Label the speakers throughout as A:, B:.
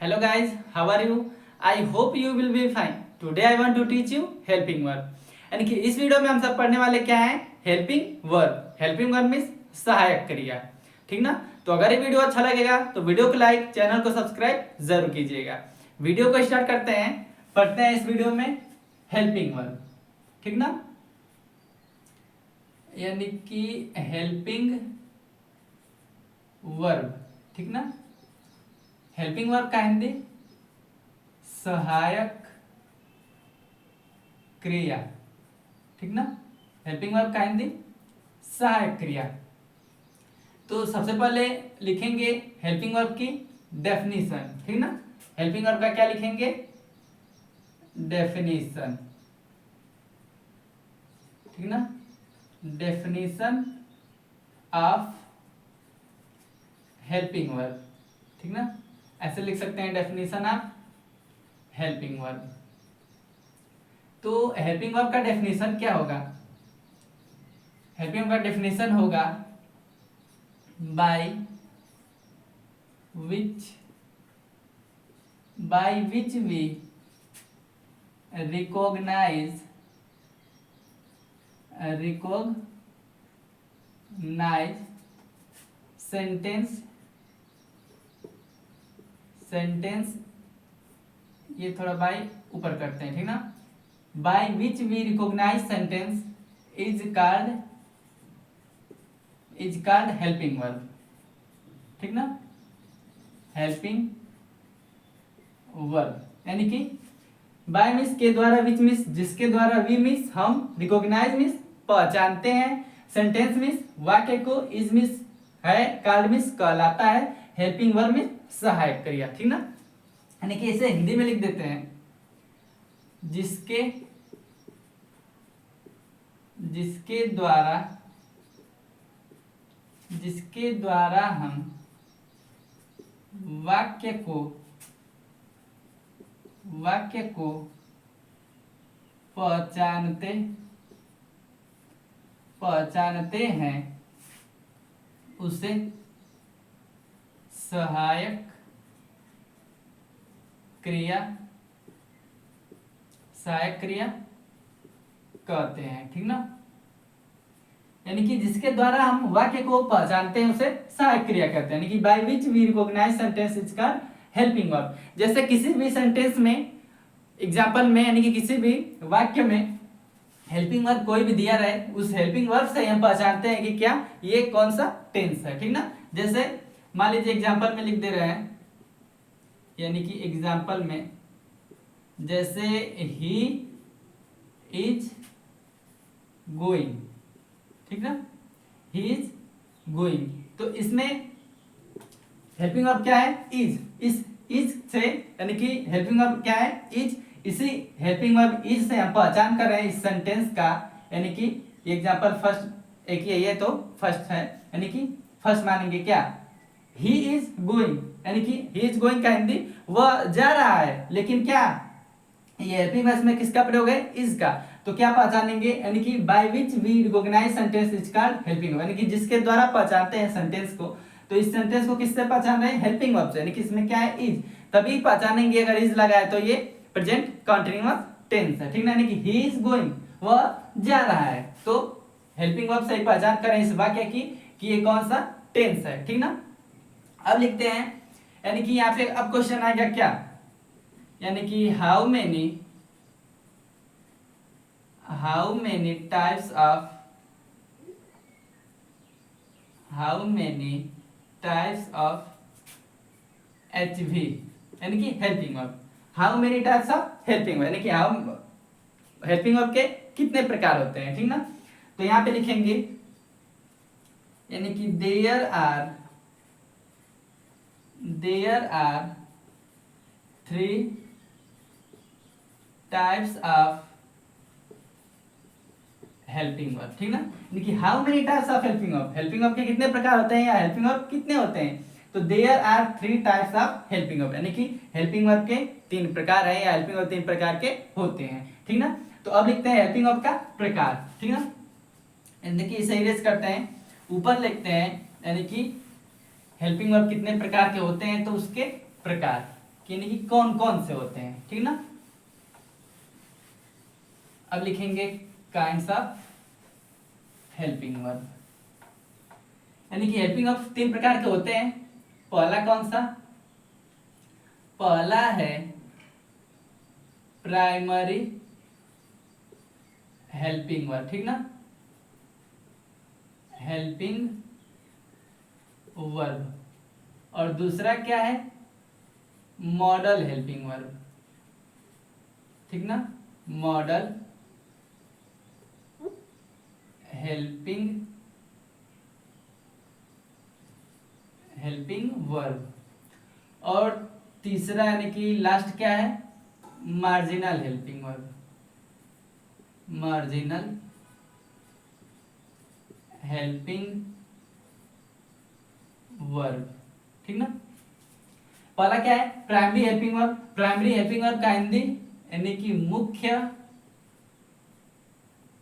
A: Hello guys, how are you? I hope you will be fine. Today I want to teach you helping verb. यानी कि इस video में हम सब पढ़ने वाले क्या है? Helping verb. Helping verb means सहायक क्रिया. ठीक ना? तो अगर ये वीडियो अच्छा लगेगा तो वीडियो को लाइक, चैनल को सब्सक्राइब जरूर कीजिएगा. वीडियो को स्टार्ट करते हैं. पढ़ते हैं इस वीडियो में हेल्पिंग वर्ब. ठीक ना? यानी कि हेल्पिंग वर्ब. ठीक ना? हेल्पिंग वर्ब का हिंदी सहायक क्रिया. ठीक ना? हेल्पिंग वर्ब का हिंदी सहायक क्रिया. तो सबसे पहले लिखेंगे हेल्पिंग वर्ब की डेफिनेशन. ठीक ना? हेल्पिंग वर्ब का क्या लिखेंगे? डेफिनेशन. ठीक ना? Definition of helping verb. ठीक ना? ऐसे लिख सकते हैं डेफिनेशन ऑफ हेल्पिंग वर्ब. तो हेल्पिंग वर्ब का डेफिनेशन क्या होगा? हेल्पिंग वर्ब का डेफिनेशन होगा by which we recognise sentence. ये थोड़ा बाय ऊपर करते हैं. ठीक ना? By which we recognise sentence is called helping verb. ठीक ना? हेल्पिंग वर्ब यानी कि बाय मीन्स के द्वारा, विच मीन्स जिसके द्वारा, वी मीन्स हम, रिकॉग्नाइज मीन्स पहचानते हैं, सेंटेंस मीन्स वाक्य को, इज मीन्स है, कॉल्ड मीन्स कहलाता है, हेल्पिंग वर्ब मीन्स सहायक क्रिया. ठीक ना? यानी कि इसे हिंदी में लिख देते हैं जिसके द्वारा हम वाक्य को पहचानते हैं उसे सहायक क्रिया कहते हैं. ठीक ना? यानी कि जिसके द्वारा हम वाक्य को पहचानते हैं उसे सहायक क्रिया कहते हैं. यानी कि by which we recognise sentence is called helping verb. जैसे किसी भी सेंटेंस में, एग्जांपल में, यानी कि किसी भी वाक्य में हेल्पिंग वर्ब कोई भी दिया रहे, उस हेल्पिंग वर्ब से हम पहचानते हैं कि क्या ये कौन सा टेंस है. ठीक ना? जैसे मान लीजिए एग्जांपल में लिख दे रहे हैं, यानी कि एग्जांपल में जैसे ही इज गोइंग. ठीक ना? He is going. तो इसमें हेल्पिंग वर्ब क्या है? इज. इज से, यानी कि हेल्पिंग वर्ब क्या है? इज. इसी हेल्पिंग वर्ब इज से हम पहचान कर रहे हैं इस सेंटेंस का. यानी कि एग्जांपल फर्स्ट एक ये तो फर्स्ट है, यानी कि फर्स्ट मानेंगे क्या? He is going. यानी कि ही इज गोइंग का हिंदी वह जा रहा है, लेकिन क्या ये हेल्पिंग वर्ब में किसका प्रयोग है? इज का. तो क्या पहचानेंगे? यानी कि by which we recognise sentence is called helping verb. यानी कि जिसके द्वारा पहचानते हैं सेंटेंस को. तो इस सेंटेंस को किससे पहचान रहे हैं? हेल्पिंग वर्ब से. यानी कि इसमें क्या है? इज. तभी पहचानेंगे अगर इज लगा है तो ये प्रेजेंट कंटीन्यूअस टेंस है. ठीक ना? यानी कि ही इज गोइंग, वह जा रहा है. तो हेल्पिंग वर्ब से पहचान करें इस वाक्य की कि ये कौन सा टेंस है. ठीक ना? अब लिखते हैं, यानी कि यहाँ पे अब क्वेश्चन आएगा क्या? यानी कि how many types of HV, यानी कि helping verb. How many types of helping verb, यानी कि हाउ हेल्पिंग वर्ब के कितने प्रकार होते हैं. ठीक ना? तो यहां पे लिखेंगे, यानी कि there are 3 types of helping verb. ठीक ना? यानी कि how many types of helping verb, helping verb के कितने प्रकार होते हैं या हेल्पिंग वर्ब कितने होते हैं. तो there are 3 types of helping verb, यानी कि हेल्पिंग वर्ब के 3 प्रकार हैं या हेल्पिंग वर्ब 3 प्रकार के होते हैं. ठीक ना? तो अब लिखते हैं हेल्पिंग वर्ब का प्रकार. ठीक ना? देखिए इसे इरेज करते हैं, ऊपर लिखते हैं, यानी कि हेल्पिंग वर्ब कितने प्रकार के होते हैं तो उसके प्रकार कि यानी कि कौन कौन से होते हैं, ठीक ना। अब लिखेंगे काइंड्स ऑफ हेल्पिंग वर्ब, यानी कि हेल्पिंग वर्ब 3 प्रकार के होते हैं। पहला कौन सा? पहला है प्राइमरी हेल्पिंग वर्ब, ठीक ना, हेल्पिंग वर्ब। और दूसरा क्या है? मॉडल हेल्पिंग वर्ब, ठीक ना, मॉडल हेल्पिंग वर्ब। और तीसरा यानी कि लास्ट क्या है? Marginal helping verb, marginal helping verb, ठीक ना। पहला क्या है? Primary helping verb. Primary helping verb का हिंदी यानी कि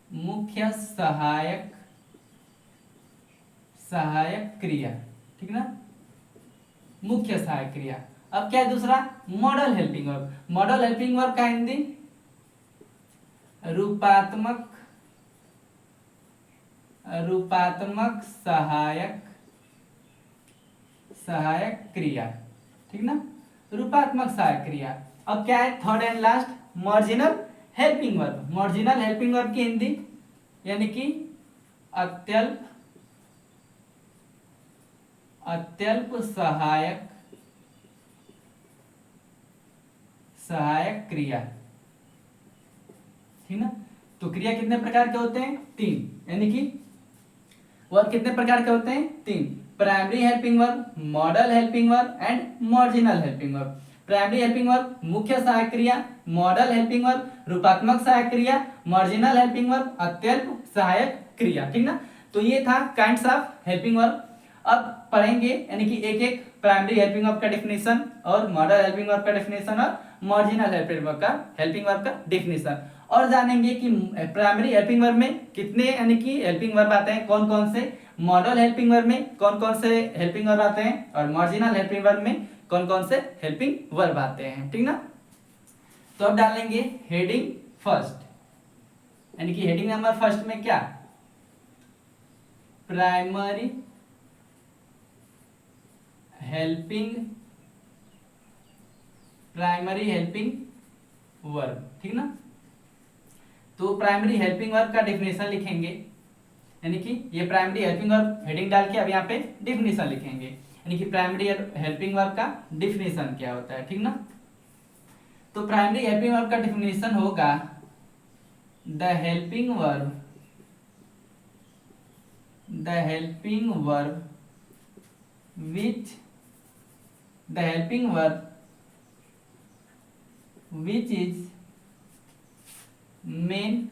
A: मुख्य सहायक क्रिया, ठीक ना, मुख्य सहायक क्रिया। अब क्या है दूसरा? Model helping verb. Model helping verb का हिंदी रूपात्मक सहायक क्रिया, ठीक ना, रूपात्मक सहायक क्रिया। अब क्या है third and last? Marginal helping verb. Marginal helping verb की हिंदी यानी कि अत्यल्प सहायक क्रिया, ठीक ना। तो क्रिया कितने प्रकार के होते हैं? 3, यानी कि वर्ब कितने प्रकार के होते हैं? 3। Primary helping verb, model helping verb and marginal helping verb. Primary helping verb मुख्य सहायक क्रिया, मॉडल हेल्पिंग वर्ब रूपात्मक सहायक क्रिया, मार्जिनल हेल्पिंग वर्ब अत्यल्प सहायक क्रिया, ठीक ना। तो ये था काइंड्स ऑफ हेल्पिंग वर्ब। अब पढ़ेंगे यानी कि एक एक प्राइमरी हेल्पिंग वर्ब का डेफिनेशन और मॉडल हेल्पिंग वर्ब का डेफिनेशन और मार्जिनल हेल्पिंग वर्ब का डेफिनेशन, और जानेंगे कि प्राइमरी हेल्पिंग वर्ब में कितने यानी कि हेल्पिंग वर्ब आते हैं, कौन कौन से, मॉडल हेल्पिंग वर्ब में कौन कौन से हेल्पिंग वर्ब आते हैं, और मार्जिनल हेल्पिंग वर्ब में कौन कौन से हेल्पिंग वर्ब आते हैं, ठीक ना। तो अब डालेंगे हेडिंग फर्स्ट, यानी कि हेडिंग नंबर फर्स्ट में क्या? प्राइमरी हेल्पिंग वर्ब, ठीक ना। तो प्राइमरी हेल्पिंग वर्ब का डेफिनेशन लिखेंगे, यानी कि ये प्राइमरी हेल्पिंग वर्ब हेडिंग डाल के अब यहाँ पे डेफिनेशन लिखेंगे, यानी कि प्राइमरी हेल्पिंग वर्ब का डेफिनेशन क्या होता है, ठीक ना। तो प्राइमरी हेल्पिंग वर्ब का डेफिनेशन होगा the helping verb which is main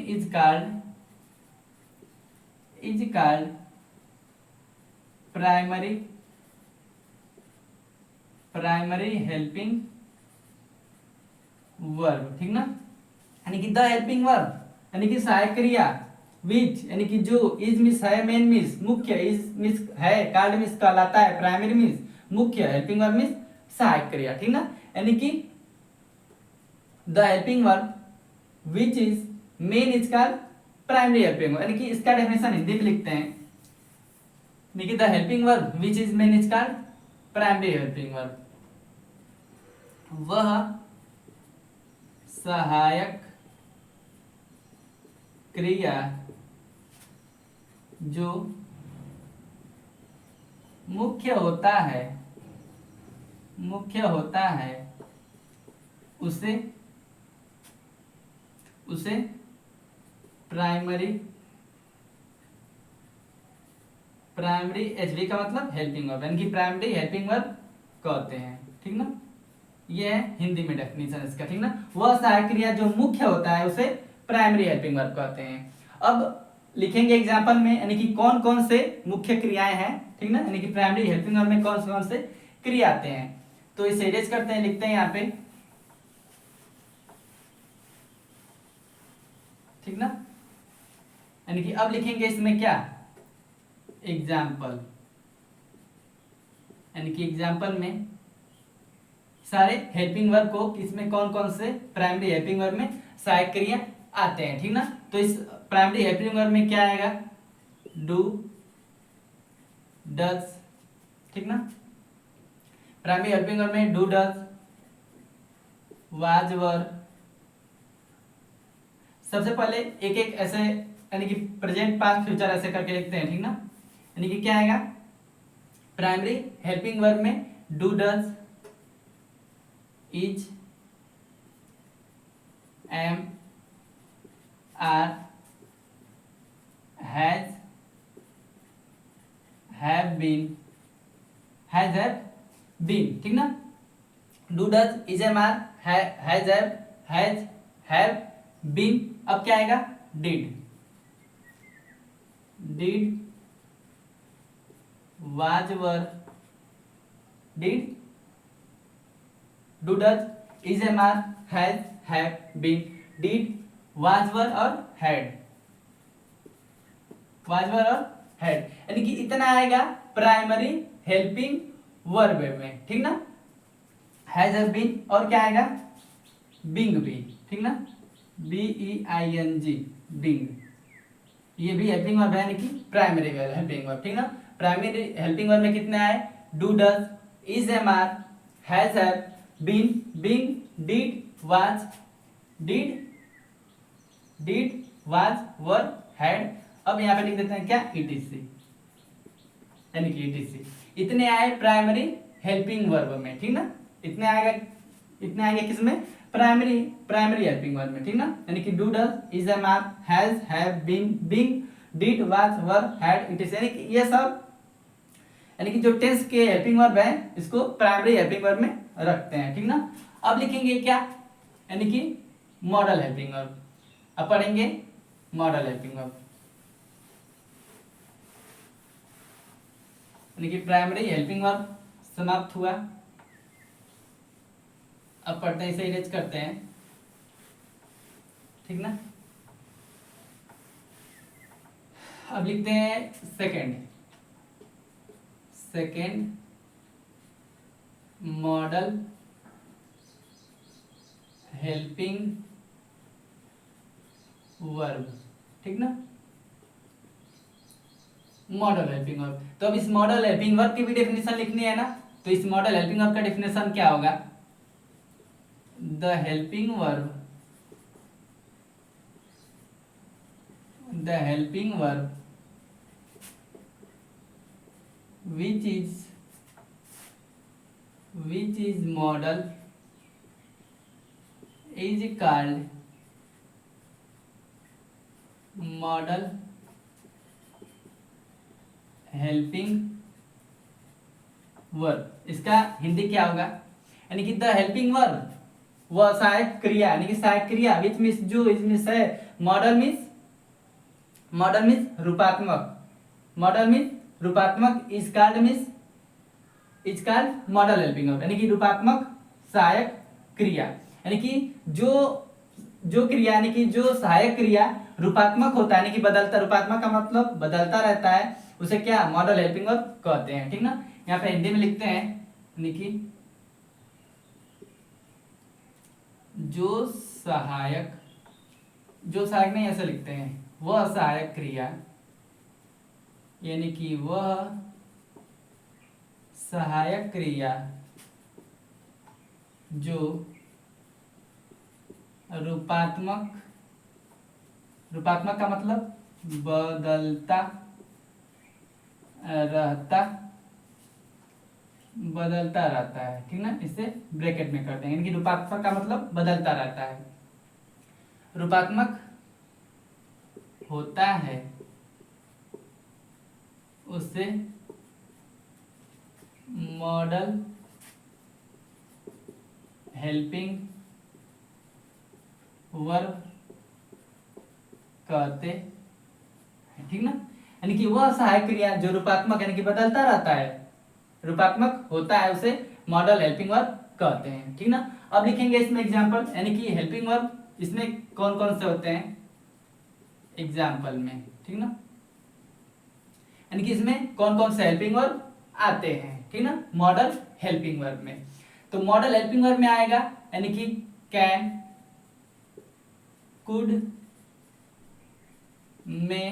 A: is called primary helping verb, ठीक ना। यानी कि द हेल्पिंग वर्ब यानी कि सहायक क्रिया, विच यानी कि जो, इज मिस है, मेन मिस मुख्य, इज मिस है, कार्ड मिस कहलाता है, प्राइमरी मिस मुख्य, हेल्पिंग वर्ब मिस सहायक क्रिया, ठीक ना। यानी कि the helping verb which is main is called primary helping verb, यानी कि इसका डेफिनेशन हिंदी में लिखते हैं, यानी कि the helping verb which is main is called primary helping verb, वह सहायक क्रिया जो मुख्य होता है उसे प्राइमरी एचवी का मतलब हेल्पिंग वर्ब, यानी कि प्राइमरी हेल्पिंग वर्ब कहते हैं, ठीक ना। ये है हिंदी में डेफिनेशन इसका, ठीक ना। वह सहायक क्रिया जो मुख्य होता है उसे प्राइमरी हेल्पिंग वर्ब कहते हैं। अब लिखेंगे एग्जांपल में, यानी कि कौन कौन से मुख्य क्रियाएं हैं, ठीक ना, यानी कि प्राइमरी हेल्पिंग वर्ब में कौन कौन से क्रिया आते हैं। तो इसे इरेज करते हैं, लिखते हैं यहाँ पे, ठीक ना। यानी कि अब लिखेंगे इसमें क्या? एग्जाम्पल, यानी कि एग्जाम्पल में सारे हेल्पिंग वर्ब को किसमें कौन कौन से प्राइमरी हेल्पिंग वर्ब में सहायक क्रिया आते हैं, ठीक ना। तो इस प्राइमरी हेल्पिंग वर्ब में क्या आएगा, डू, डज, ठीक ना। प्राइमरी हेल्पिंग वर्ब में डू, डज, वाज, वर। सबसे पहले एक एक ऐसे यानी कि प्रेजेंट, पास्ट, फ्यूचर ऐसे करके लिखते हैं, ठीक ना। यानी कि क्या आएगा, प्राइमरी हेल्पिंग वर्ब में do, does, is, am, are, has, have been, has, have been, ठीक ना। Do, does, is, am, are, has, have been. अब क्या आएगा, did, did, was, were, did, do, does, is, am, are, has, have been, did, was, were और had, was, were और had. यानी कि इतना आएगा प्राइमरी हेल्पिंग वर्ब में, ठीक ना। हैज, हैव बीन और क्या आएगा, बिंग भी, ठीक ना, BEING, बिंग। ये भी हेल्पिंग वर्ब है, यानी कि प्राइमरी हेल्पिंग वर्ब, ठीक ना। प्राइमरी हेल्पिंग वर्ब में कितने आए, do, does, is, am, are, has, have been, being, did, was, were, had. अब यहाँ पे लिख देते हैं क्या, ETC, यानी कि ETC। इतने आए प्राइमरी हेल्पिंग वर्ब में, ठीक ना। इतने आएंगे किसमें, प्राइमरी हेल्पिंग वर्ब में, ठीक ना। यानी कि do, does, is, am, are, has, have been, being, did, was, were, had, ETC। यानी कि ये सब यानी कि जो टेंस के हेल्पिंग वर्ब है इसको प्राइमरी हेल्पिंग वर्ब में रखते हैं, ठीक ना। अब लिखेंगे क्या, यानी कि मॉडल हेल्पिंग वर्ब। अब पढ़ेंगे मॉडल हेल्पिंग वर्ब, यानी कि प्राइमरी हेल्पिंग वर्ब समाप्त हुआ। अब पढ़ते हैं, इसे इरेज करते हैं, ठीक ना। अब लिखते हैं सेकेंड मॉडल हेल्पिंग वर्ब, ठीक ना, मॉडल हेल्पिंग वर्ब। तो अब इस मॉडल हेल्पिंग वर्ब की भी डेफिनेशन लिखनी है ना। तो इस मॉडल हेल्पिंग वर्ब का डेफिनेशन क्या होगा, the helping verb which is model is called model helping verb. इसका हिंदी क्या होगा, यानी कि द हेल्पिंग वर्ब, वह सहायक क्रिया, यानी कि सहायक क्रिया विच मीन्स जो इसमें है, मॉडल मीन्स रूपात्मक, is called model helping verb, यानी कि रूपात्मक सहायक क्रिया। यानी कि जो क्रिया, यानी कि जो सहायक क्रिया रूपात्मक होता है, यानी कि बदलता, रूपात्मक का मतलब बदलता रहता है, उसे क्या, मॉडल हेल्पिंग वर्ब कहते हैं, ठीक ना। यहाँ पे हिंदी में लिखते हैं, यानी कि जो सहायक नहीं ऐसे लिखते हैं, वह सहायक क्रिया, यानी कि वह सहायक क्रिया जो रूपात्मक का मतलब बदलता रहता है, ठीक ना। इसे ब्रैकेट में करते हैं, यानी कि रूपात्मक का मतलब बदलता रहता है, रूपात्मक होता है, उसे मॉडल हेल्पिंग वर्ब कहते हैं, ठीक ना। यानी कि वह सहायक क्रिया जो रूपात्मक यानी कि बदलता रहता है, रूपात्मक होता है, उसे मॉडल हेल्पिंग वर्ब कहते हैं, ठीक ना। अब लिखेंगे इसमें एग्जांपल, यानी कि हेल्पिंग वर्ब इसमें कौन कौन से होते हैं एग्जांपल में, ठीक ना। यानी कि इसमें कौन कौन से हेल्पिंग वर्ब आते हैं, ठीक ना, मॉडल हेल्पिंग वर्ब में। तो मॉडल हेल्पिंग वर्ब में आएगा यानी कि can, could, may,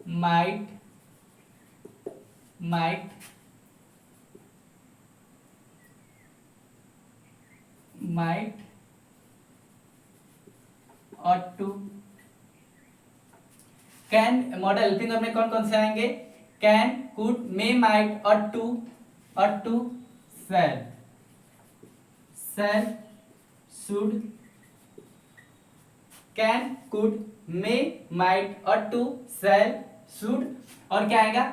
A: might, ought to. Can modal helping verb में कौन कौन से आएंगे? Can, could, may, might ought to shall, should. Can, could, may, might ought to shall, should और क्या आएगा?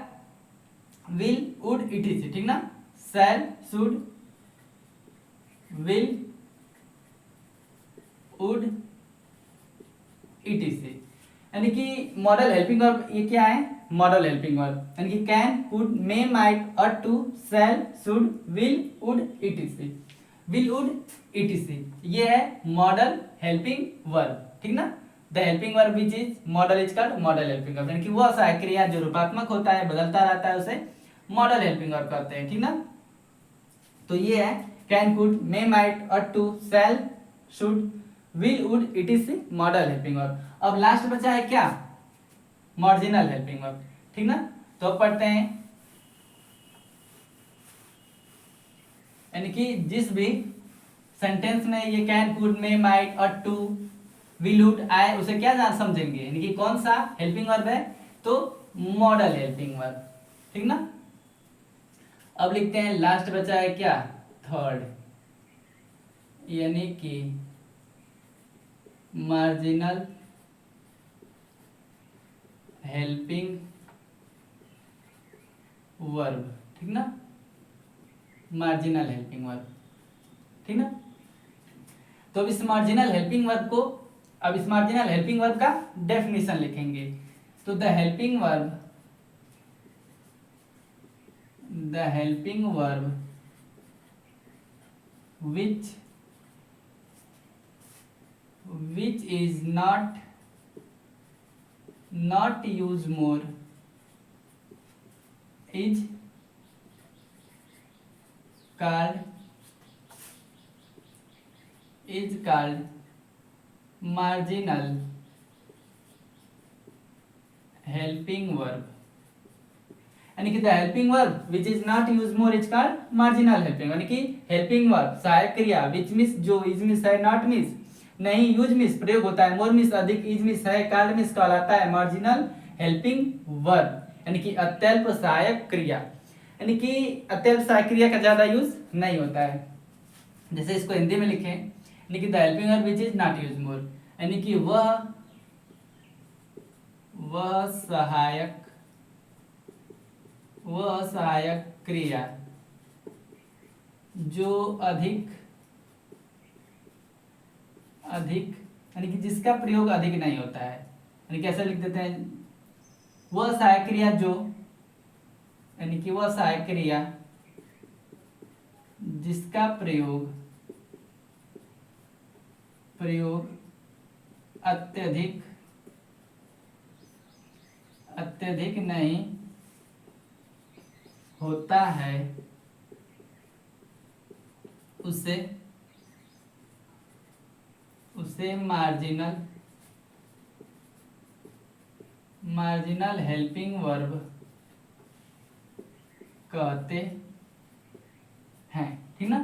A: विल, वुड, इटीसी, ठीक ना, shall, should, will, would, etc. यानी कि मॉडल हेल्पिंग वर्ब ये क्या है? मॉडल हेल्पिंग वर्ब यानी कि can, could, may, might ought to shall, should, will, would, etc.. Will, would, etc. ये है मॉडल हेल्पिंग वर्ब, ठीक ना। The helping verb which is model is called model helping verb, यानी कि वह सहायक क्रिया जो रूपात्मक होता है, बदलता रहता है, उसे मॉडल हेल्पिंग वर्ब कहते हैं, ठीक ना। तो ये है can, could, may, might ought to shall, should, will, would, etc. model helping verb. अब लास्ट बचा है क्या? मार्जिनल हेल्पिंग वर्ब, ठीक ना। तो अब पढ़ते हैं, यानी कि जिस भी सेंटेंस में ये can, could, may, might ought to, will, would आए उसे क्या जान समझेंगे, यानी कि कौन सा हेल्पिंग वर्ब है? तो मॉडल हेल्पिंग वर्ब, ठीक ना। अब लिखते हैं लास्ट बचा है क्या? थर्ड, यानी कि मार्जिनल हेल्पिंग वर्ब, ठीक ना, मार्जिनल हेल्पिंग वर्ब, ठीक ना। तो अब इस मार्जिनल हेल्पिंग वर्ब को, अब इस मार्जिनल हेल्पिंग वर्ब का डेफिनेशन लिखेंगे। तो the helping verb which is not used more is called marginal helping verb, यानी कि the helping verb which is not use more is called marginal helping, यानी कि हेल्पिंग वर्ब सहायक क्रिया विच miss जो इज मिस है, नॉट मिस नहीं, use miss प्रयोग होता है, मोर मिस अधिक, इज मिस है, कॉल्ड मिस कहलाता है मार्जिनल हेल्पिंग वर्ब, यानी कि अत्यल्प सहायक क्रिया, यानी कि अत्यल्प सहायक क्रिया का ज्यादा यूज नहीं होता है। जैसे इसको हिंदी में लिखें, यानी कि the helping verb which is not use more, यानी कि वह सहायक क्रिया जो अधिक यानी कि जिसका प्रयोग अधिक नहीं होता है, यानी कैसे लिख देते हैं? वह सहायक क्रिया जो, यानी कि वह सहायक क्रिया जिसका प्रयोग अत्यधिक नहीं होता है, उसे मार्जिनल हेल्पिंग वर्ब कहते हैं, ठीक ना।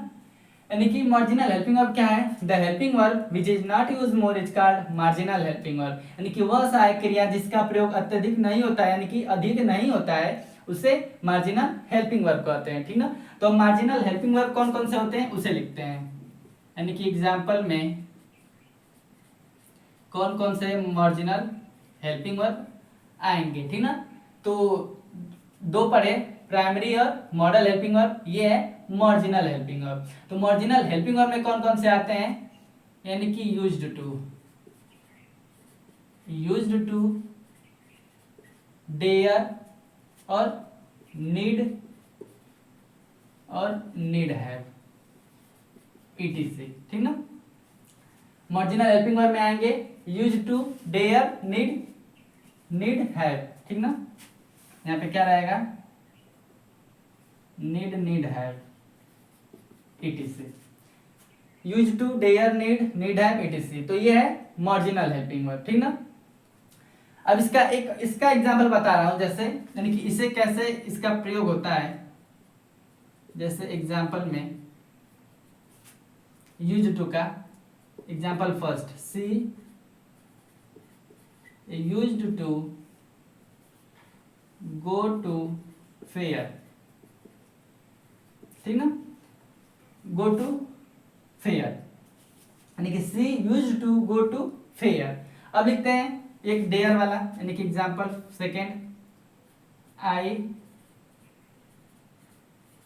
A: यानी कि मार्जिनल हेल्पिंग वर्ब क्या है? The helping verb which is not use more is called marginal helping verb, यानी कि वह सहायक क्रिया जिसका प्रयोग अत्यधिक नहीं होता है, यानी कि अधिक नहीं होता है, उसे मार्जिनल हेल्पिंग वर्ब कहते हैं, ठीक ना। तो मार्जिनल हेल्पिंग वर्ब कौन कौन से होते हैं उसे लिखते हैं, यानी कि एग्जाम्पल में कौन कौन से मार्जिनल हेल्पिंग वर्ब आएंगे, ठीक ना। तो दो पढ़े, प्राइमरी और मॉडल हेल्पिंग वर्ब, ये है मार्जिनल हेल्पिंग वर्ब। तो मार्जिनल हेल्पिंग वर्ब में कौन कौन से आते हैं, यानी कि यूज्ड टू, डेयर और नीड हैव, ईटीसी, ठीक ना। मार्जिनल हेल्पिंग वर्ब में आएंगे use to, dare, need have, ठीक ना। यहाँ पे क्या रहेगा? need have etc. Use to, dare, need have etc. तो ये है मार्जिनल हेल्पिंग वर्ब, ठीक ना। अब इसका एग्जांपल बता रहा हूं, जैसे यानी कि इसे कैसे इसका प्रयोग होता है। जैसे एग्जांपल में यूज टू का example first, she used to go to fair, ठीक ना, गो टू फेयर, यानी कि she used to go to fair. अब लिखते हैं एक डेयर वाला, यानी कि example second, I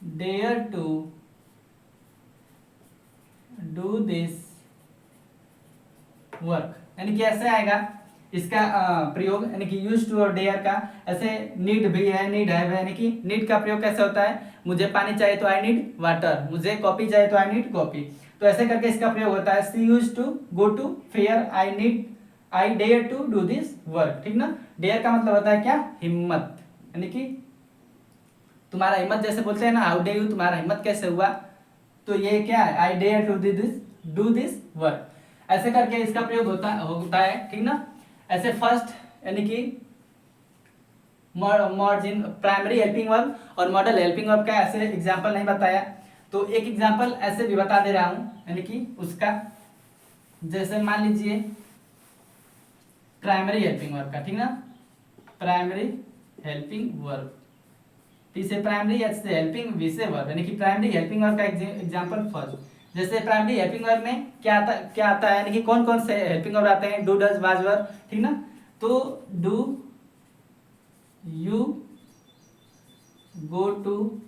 A: dare to do this work, यानी कि ऐसे आएगा इसका प्रयोग, यानी कि यूज टू और डेयर का। ऐसे नीड भी है, नीड है, यानी कि नीड का प्रयोग कैसे होता है, मुझे पानी चाहिए तो आई नीड वाटर, मुझे कॉपी चाहिए तो आई नीड कॉपी। तो ऐसे करके इसका प्रयोग होता है, she use to go to fair, I dare to do this work, ठीक ना। डेयर का मतलब होता है क्या, हिम्मत, यानी कि तुम्हारा हिम्मत, जैसे बोलते हैं ना हाउ डे यू, तुम्हारा हिम्मत कैसे हुआ, तो ये क्या है, I dare to do this work. ऐसे करके इसका प्रयोग होता है, ठीक ना। ऐसे फर्स्ट यानी कि मार्जिन प्राइमरी हेल्पिंग वर्ब और मॉडल हेल्पिंग वर्ब का ऐसे एग्जांपल नहीं बताया, तो एक एग्जांपल ऐसे भी बता दे रहा हूं, यानी कि उसका, जैसे मान लीजिए प्राइमरी हेल्पिंग वर्ब का, ठीक ना, प्राइमरी हेल्पिंग वर्ब, टी से प्राइमरी, एच से हेल्पिंग, वी से वर्ब, यानी कि प्राइमरी हेल्पिंग वर्ब का एग्जांपल फर्स्ट। जैसे प्राइमरी हेल्पिंग वर्ब में क्या आता है, यानी कि कौन कौन से हेल्पिंग वर्ब आते हैं, डू, डज, वाज, वर, ठीक ना। तो do you go to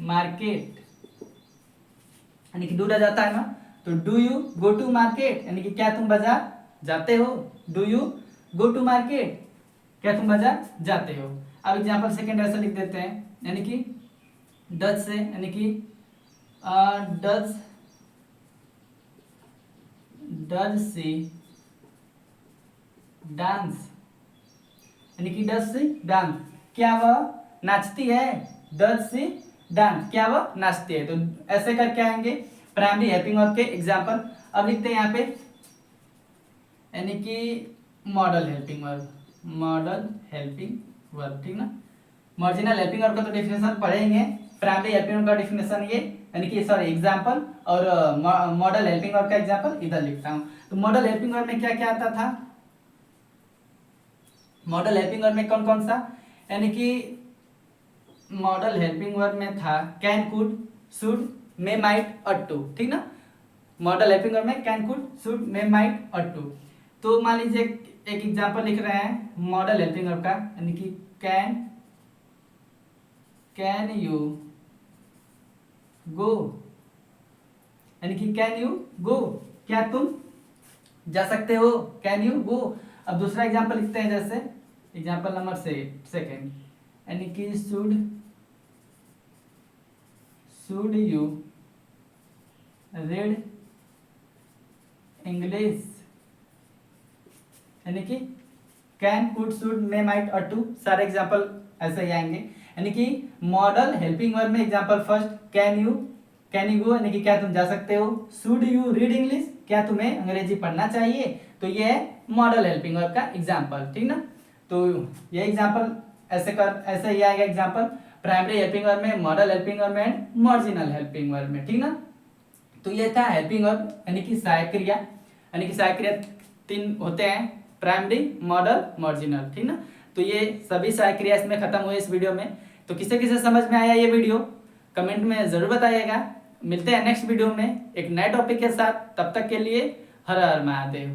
A: market, यानी कि डू डज आता है ना, तो do you go to market, यानी कि क्या तुम बाजार जाते हो, do you go to market, क्या तुम बाजार जाते हो। अब एग्जांपल सेकंड ऐसा लिख देते हैं, यानी कि डज से, यानी कि डज सी डांस, यानी कि डज सी डांस, क्या वह नाचती है, डज सी डांस, क्या वह नाचती है। तो ऐसे करके आएंगे प्राइमरी हेल्पिंग वर्ब के एग्जांपल। अब लिखते हैं यहाँ पे, यानी कि मॉडल हेल्पिंग वर्ब, ठीक ना। मार्जिनल हेल्पिंग वर्ब का तो डेफिनेशन पढ़ेंगे, प्राइमरी हेल्पिंग वर्ब का डेफिनेशन ये, यानी कि सॉरी एग्जांपल, और मॉडल हेल्पिंग वर्ब का एग्जांपल इधर लिखता हूं। तो मॉडल हेल्पिंग वर्ब में क्या क्या आता था, मॉडल हेल्पिंग वर्ब में कौन कौन सा, यानी कि मॉडल हेल्पिंग वर्ब में था can, could, should, may, might ought to, ठीक ना। मॉडल हेल्पिंग वर्ब में can, could, should, may, might ought to. तो मान लीजिए एक एग्जांपल लिख रहे हैं मॉडल हेल्पिंग वर्ब का, यानी कि कैन यू गो, यानी कि कैन यू गो, क्या तुम जा सकते हो, कैन यू गो। अब दूसरा एग्जांपल लिखते हैं, जैसे एग्जांपल नंबर सेकंड, यानी कि शुड यू रीड इंग्लिश, यानी कि can, could, should, may, might ought to, सारे एग्जांपल ऐसे ही आएंगे। यानी कि मॉडल हेल्पिंग वर्ब में example first can you go, यानी कि क्या तुम जा सकते हो, शुड यू रीड इंग्लिश, क्या तुम्हें अंग्रेजी पढ़ना चाहिए। तो ये है मॉडल हेल्पिंग वर्ब का एग्जांपल, ठीक ना। तो ये एग्जांपल ऐसे ही आएगा एग्जांपल प्राइमरी हेल्पिंग वर्ब में, मॉडल हेल्पिंग वर्ब में एंड मार्जिनल हेल्पिंग वर्ब में, ठीक ना। तो ये था हेल्पिंग वर्ब, यानी कि सहायक क्रिया, यानी कि सहायक क्रिया 3 होते हैं, प्राइमरी, मॉडल, मार्जिनल, ठीक ना। तो ये सभी सहायक क्रिया इसमें खत्म हुए इस वीडियो में। तो किसे किसे समझ में आया ये वीडियो, कमेंट में जरूर बताइएगा। मिलते हैं नेक्स्ट वीडियो में एक नए टॉपिक के साथ, तब तक के लिए हर हर महादेव।